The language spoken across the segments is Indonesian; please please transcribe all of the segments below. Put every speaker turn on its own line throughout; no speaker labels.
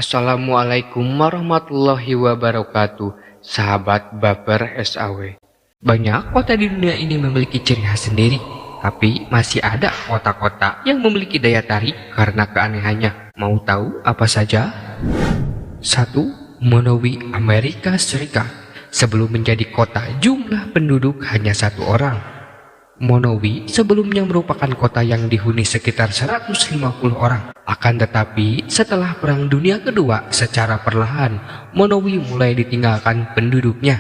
Assalamualaikum warahmatullahi wabarakatuh, sahabat Baper SAW. Banyak kota di dunia ini memiliki ciri khas sendiri, tapi masih ada kota-kota yang memiliki daya tarik karena keanehannya. Mau tahu apa saja? 1. Monowee, Amerika Serikat. Sebelum menjadi kota, jumlah penduduk hanya 1 orang. Monowee sebelumnya merupakan kota yang dihuni sekitar 150 orang. Akan tetapi, setelah Perang Dunia Kedua, secara perlahan, Monowee mulai ditinggalkan penduduknya.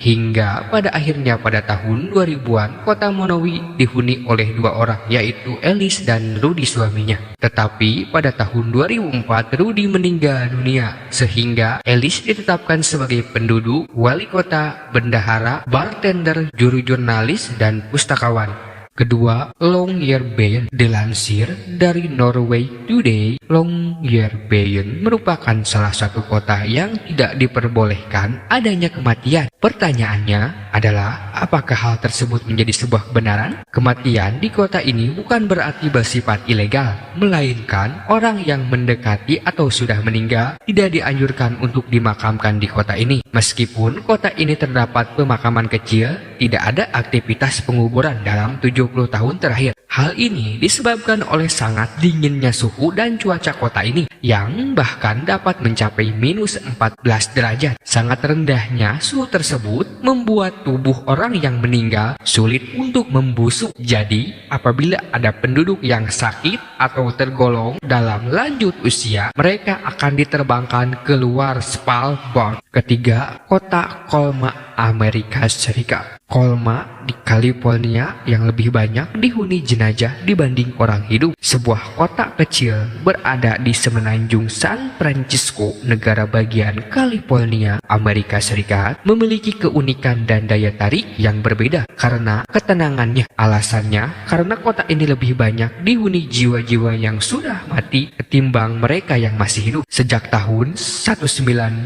Hingga pada akhirnya pada tahun 2000-an, kota Monowee dihuni oleh 2 orang, yaitu Alice dan Rudy suaminya. Tetapi pada tahun 2004, Rudy meninggal dunia, sehingga Alice ditetapkan sebagai penduduk, wali kota, bendahara, bartender, juru jurnalis, dan pustakawan. Kedua, Longyearbyen. Dilansir dari Norway Today, Longyearbyen merupakan salah satu kota yang tidak diperbolehkan adanya kematian. Pertanyaannya adalah, apakah hal tersebut menjadi sebuah kebenaran? Kematian di kota ini bukan berarti bersifat ilegal, melainkan orang yang mendekati atau sudah meninggal tidak dianjurkan untuk dimakamkan di kota ini. Meskipun kota ini terdapat pemakaman kecil, tidak ada aktivitas penguburan dalam 70 tahun terakhir. Hal ini disebabkan oleh sangat dinginnya suhu dan cuaca kota ini, yang bahkan dapat mencapai minus 14 derajat. Sangat rendahnya suhu tersebut membuat tubuh orang yang meninggal sulit untuk membusuk. Jadi, apabila ada penduduk yang sakit atau tergolong dalam lanjut usia, mereka akan diterbangkan keluar Svalbard. Ketiga, kota Colma, Amerika Serikat. Colma di California yang lebih banyak dihuni jenazah dibanding orang hidup. Sebuah kota kecil berada di semenanjung San Francisco, negara bagian California, Amerika Serikat, memiliki keunikan dan daya tarik yang berbeda karena ketenangannya. Alasannya karena kota ini lebih banyak dihuni jiwa-jiwa yang sudah mati ketimbang mereka yang masih hidup. Sejak tahun 1912,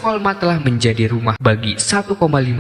Colma telah menjadi rumah bagi 1,5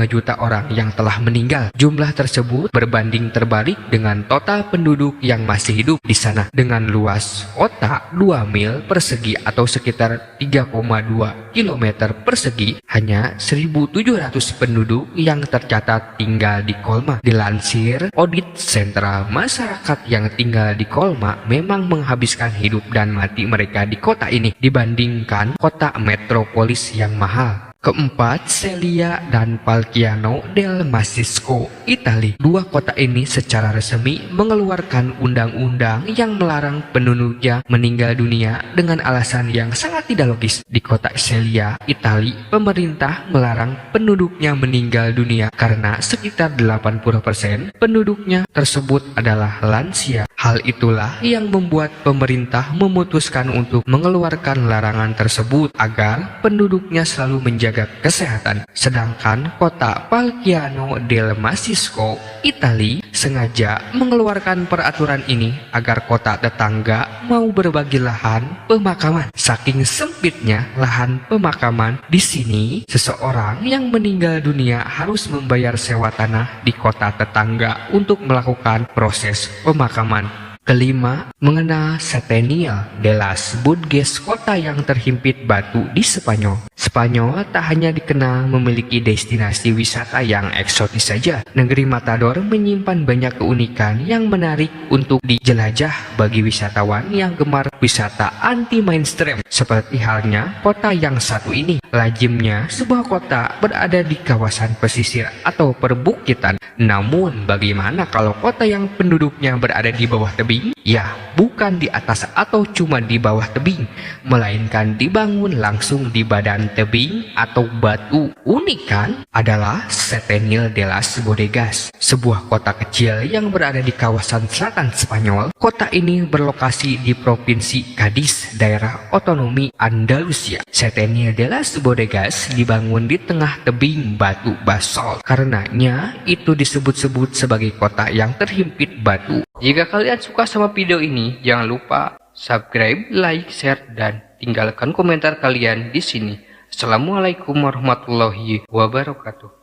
juta orang yang telah meninggal. Jumlah tersebut berbanding terbalik dengan total penduduk yang masih hidup di sana. Dengan luas kota 2 mil persegi atau sekitar 3,2 km persegi, hanya 1.700 penduduk yang tercatat tinggal di Colma. Dilansir Audit Sentral, masyarakat yang tinggal di Colma memang menghabiskan hidup dan mati mereka di kota ini dibandingkan kota metropolis yang mahal. Keempat, Celia dan Falciano del Massisco, Italia. Dua kota ini secara resmi mengeluarkan undang-undang yang melarang penduduknya meninggal dunia dengan alasan yang sangat tidak logis. Di kota Celia, Italia, pemerintah melarang penduduknya meninggal dunia karena sekitar 80% penduduknya tersebut adalah lansia. Hal itulah yang membuat pemerintah memutuskan untuk mengeluarkan larangan tersebut agar penduduknya selalu menjaga kesehatan. Sedangkan kota Falciano del Massisco, Italia, sengaja mengeluarkan peraturan ini agar kota tetangga mau berbagi lahan pemakaman. Saking sempitnya lahan pemakaman di sini, seseorang yang meninggal dunia harus membayar sewa tanah di kota tetangga untuk melakukan proses pemakaman. Kelima, mengenal Setenil de las Budges, kota yang terhimpit batu di Spanyol. Spanyol tak hanya dikenal memiliki destinasi wisata yang eksotis saja. Negeri Matador menyimpan banyak keunikan yang menarik untuk dijelajah bagi wisatawan yang gemar wisata anti-mainstream. Seperti halnya kota yang satu ini. Lazimnya, sebuah kota berada di kawasan pesisir atau perbukitan. Namun, bagaimana kalau kota yang penduduknya berada di bawah tebing? Ya, bukan di atas atau cuma di bawah tebing, melainkan dibangun langsung di badan tebing atau batu. Unik kan? Adalah Setenil de las Bodegas, sebuah kota kecil yang berada di kawasan selatan Spanyol. Kota ini berlokasi di Provinsi Cadiz, daerah otonomi Andalusia. Setenil de las Bodegas dibangun di tengah tebing batu basalt. Karenanya itu disebut-sebut sebagai kota yang terhimpit batu. Jika kalian suka sama video ini, jangan lupa subscribe, like, share, dan tinggalkan komentar kalian di sini. Assalamualaikum warahmatullahi wabarakatuh.